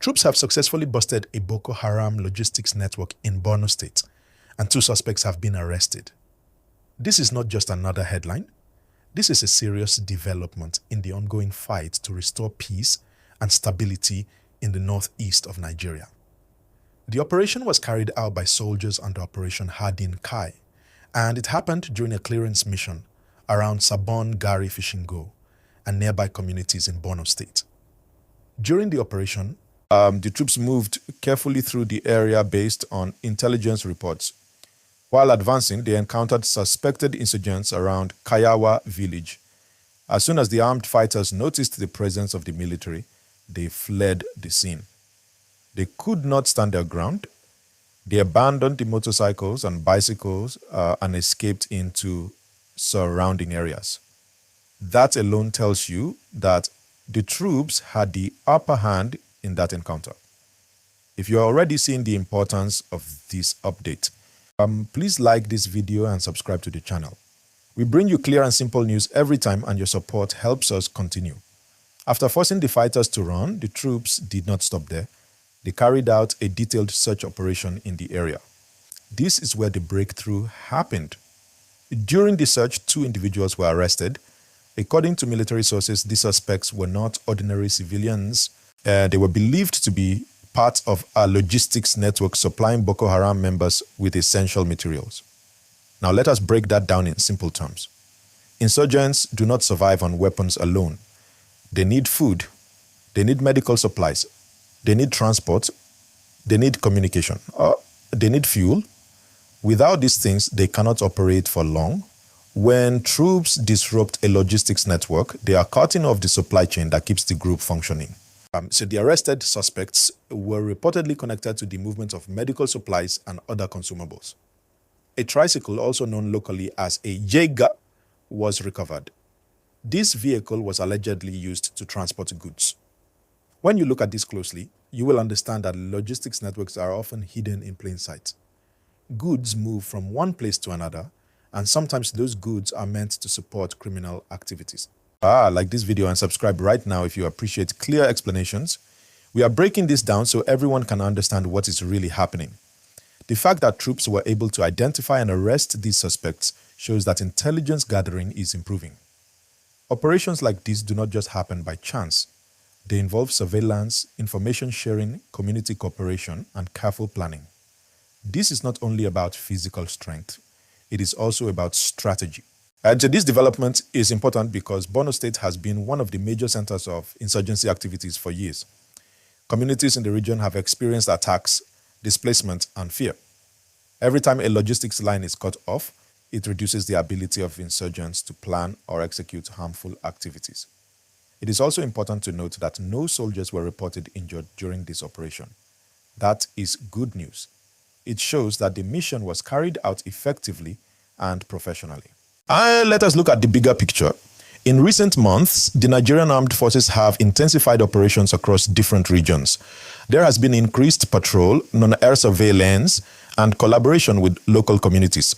Troops have successfully busted a Boko Haram logistics network in Borno State, and 2 suspects have been arrested. This is not just another headline. This is a serious development in the ongoing fight to restore peace and stability in the northeast of Nigeria. The operation was carried out by soldiers under Operation Hadin Kai, and it happened during a clearance mission around Sabon Gari Fishing Go and nearby communities in Borno State. During the operation, the troops moved carefully through the area based on intelligence reports. While advancing, they encountered suspected insurgents around Kayawa village. As soon as the armed fighters noticed the presence of the military, they fled the scene. They could not stand their ground. They abandoned the motorcycles and bicycles and escaped into surrounding areas. That alone tells you that the troops had the upper hand in that encounter. If you're already seeing the importance of this update, please like this video and subscribe to the channel. We bring you clear and simple news every time, and your support helps us continue. After forcing the fighters to run, the troops did not stop there. They carried out a detailed search operation in the area. This is where the breakthrough happened. During the search, 2 individuals were arrested. According to military sources, these suspects were not ordinary civilians. They were believed to be part of a logistics network supplying Boko Haram members with essential materials. Now let us break that down in simple terms. Insurgents do not survive on weapons alone. They need food, they need medical supplies, they need transport, they need communication, they need fuel. Without these things, they cannot operate for long. When troops disrupt a logistics network, they are cutting off the supply chain that keeps the group functioning. So the arrested suspects were reportedly connected to the movement of medical supplies and other consumables. A tricycle, also known locally as a Jega, was recovered. This vehicle was allegedly used to transport goods. When you look at this closely, you will understand that logistics networks are often hidden in plain sight. Goods move from one place to another, and sometimes those goods are meant to support criminal activities. Like this video and subscribe right now if you appreciate clear explanations. We are breaking this down so everyone can understand what is really happening. The fact that troops were able to identify and arrest these suspects shows that intelligence gathering is improving. Operations like these do not just happen by chance. They involve surveillance, information sharing, community cooperation, and careful planning. This is not only about physical strength, it is also about strategy. So this development is important because Borno State has been one of the major centers of insurgency activities for years. Communities in the region have experienced attacks, displacement, and fear. Every time a logistics line is cut off, it reduces the ability of insurgents to plan or execute harmful activities. It is also important to note that no soldiers were reported injured during this operation. That is good news. It shows that the mission was carried out effectively and professionally. Let us look at the bigger picture. In recent months, the Nigerian Armed Forces have intensified operations across different regions. There has been increased patrol, non-air surveillance, and collaboration with local communities.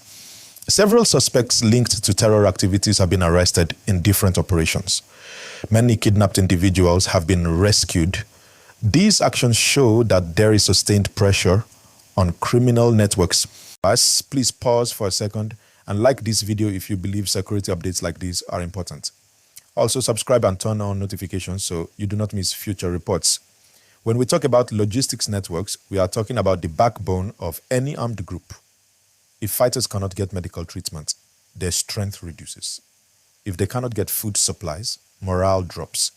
Several suspects linked to terror activities have been arrested in different operations. Many kidnapped individuals have been rescued. These actions show that there is sustained pressure on criminal networks. Please pause for a second and like this video if you believe security updates like these are important. Also subscribe and turn on notifications so you do not miss future reports. When we talk about logistics networks, we are talking about the backbone of any armed group. If fighters cannot get medical treatment, their strength reduces. If they cannot get food supplies, morale drops.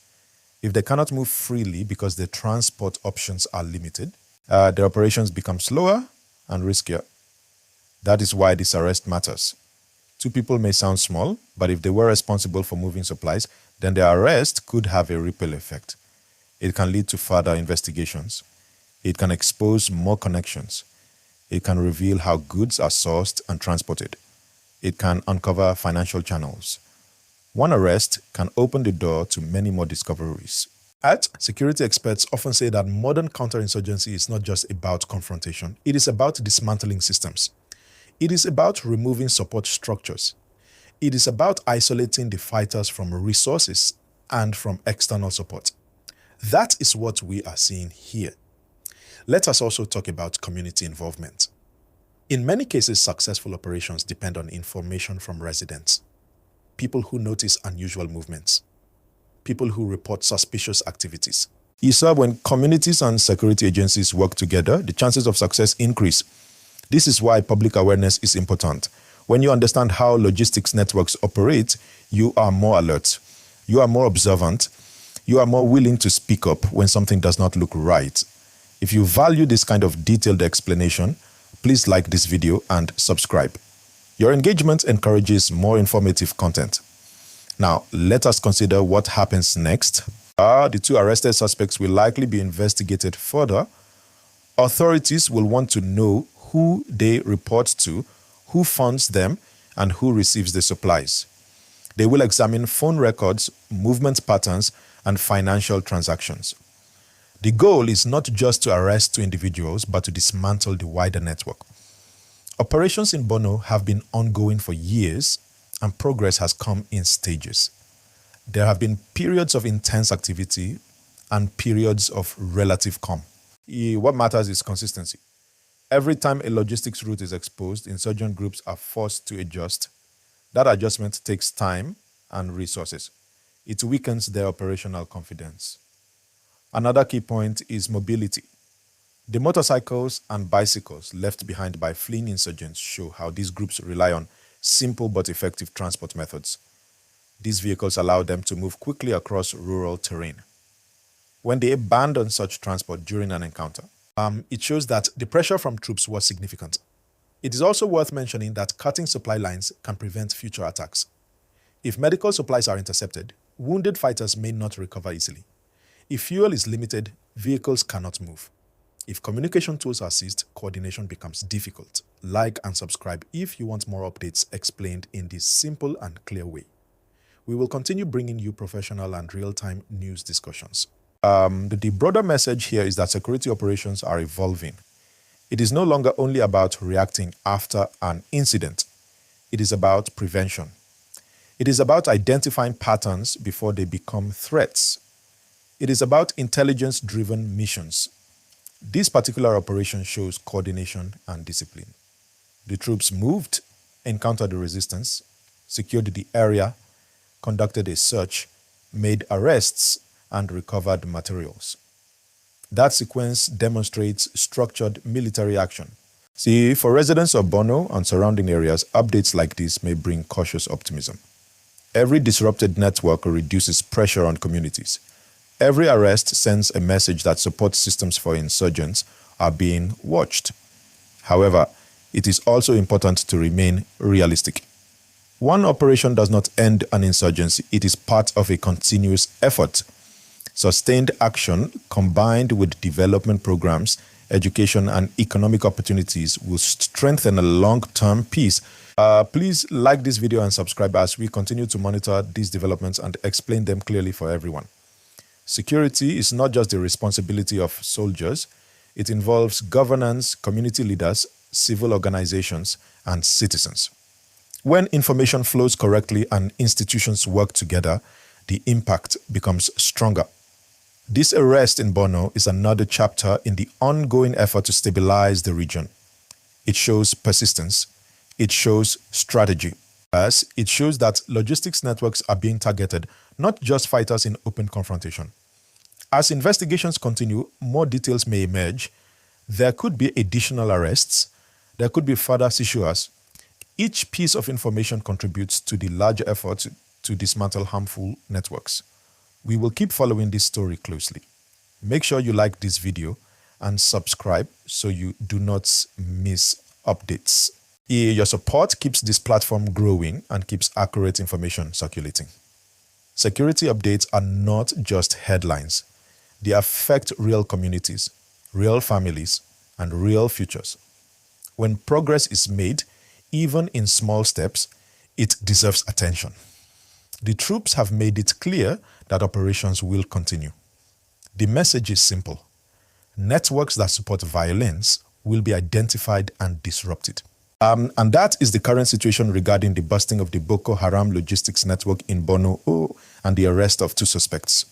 If they cannot move freely because their transport options are limited, their operations become slower and riskier. That is why this arrest matters. 2 people may sound small, but if they were responsible for moving supplies, then their arrest could have a ripple effect. It can lead to further investigations. It can expose more connections. It can reveal how goods are sourced and transported. It can uncover financial channels. One arrest can open the door to many more discoveries. Security experts often say that modern counterinsurgency is not just about confrontation. It is about dismantling systems. It is about removing support structures. It is about isolating the fighters from resources and from external support. That is what we are seeing here. Let us also talk about community involvement. In many cases, successful operations depend on information from residents, people who notice unusual movements, people who report suspicious activities. When communities and security agencies work together, the chances of success increase. This is why public awareness is important. When you understand how logistics networks operate, you are more alert, you are more observant, you are more willing to speak up when something does not look right. If you value this kind of detailed explanation, please like this video and subscribe. Your engagement encourages more informative content. Now, let us consider what happens next. The two arrested suspects will likely be investigated further. Authorities will want to know who they report to, who funds them, and who receives the supplies. They will examine phone records, movement patterns, and financial transactions. The goal is not just to arrest two individuals, but to dismantle the wider network. Operations in Borno have been ongoing for years, and progress has come in stages. There have been periods of intense activity and periods of relative calm. What matters is consistency. Every time a logistics route is exposed, insurgent groups are forced to adjust. That adjustment takes time and resources. It weakens their operational confidence. Another key point is mobility. The motorcycles and bicycles left behind by fleeing insurgents show how these groups rely on simple but effective transport methods. These vehicles allow them to move quickly across rural terrain. When they abandon such transport during an encounter, it shows that the pressure from troops was significant. It is also worth mentioning that cutting supply lines can prevent future attacks. If medical supplies are intercepted, wounded fighters may not recover easily. If fuel is limited, vehicles cannot move. If communication tools are seized, coordination becomes difficult. Like and subscribe if you want more updates explained in this simple and clear way. We will continue bringing you professional and real-time news discussions. The broader message here is that security operations are evolving. It is no longer only about reacting after an incident. It is about prevention. It is about identifying patterns before they become threats. It is about intelligence-driven missions. This particular operation shows coordination and discipline. The troops moved, encountered the resistance, secured the area, conducted a search, made arrests, and recovered materials. That sequence demonstrates structured military action. For residents of Borno and surrounding areas, updates like this may bring cautious optimism. Every disrupted network reduces pressure on communities. Every arrest sends a message that support systems for insurgents are being watched. However, it is also important to remain realistic. One operation does not end an insurgency. It is part of a continuous effort. Sustained action combined with development programs, education, and economic opportunities will strengthen a long-term peace. Please like this video and subscribe as we continue to monitor these developments and explain them clearly for everyone. Security is not just the responsibility of soldiers. It involves governance, community leaders, civil organizations, and citizens. When information flows correctly and institutions work together, the impact becomes stronger. This arrest in Borno is another chapter in the ongoing effort to stabilize the region. It shows persistence. It shows strategy. As it shows that logistics networks are being targeted, not just fighters in open confrontation. As investigations continue, more details may emerge. There could be additional arrests. There could be further seizures. Each piece of information contributes to the larger effort to dismantle harmful networks. We will keep following this story closely. Make sure you like this video and subscribe so you do not miss updates. Your support keeps this platform growing and keeps accurate information circulating. Security updates are not just headlines. They affect real communities, real families, and real futures. When progress is made, even in small steps, it deserves attention. The troops have made it clear that operations will continue. The message is simple. Networks that support violence will be identified and disrupted. And that is the current situation regarding the busting of the Boko Haram logistics network in Borno and the arrest of two suspects.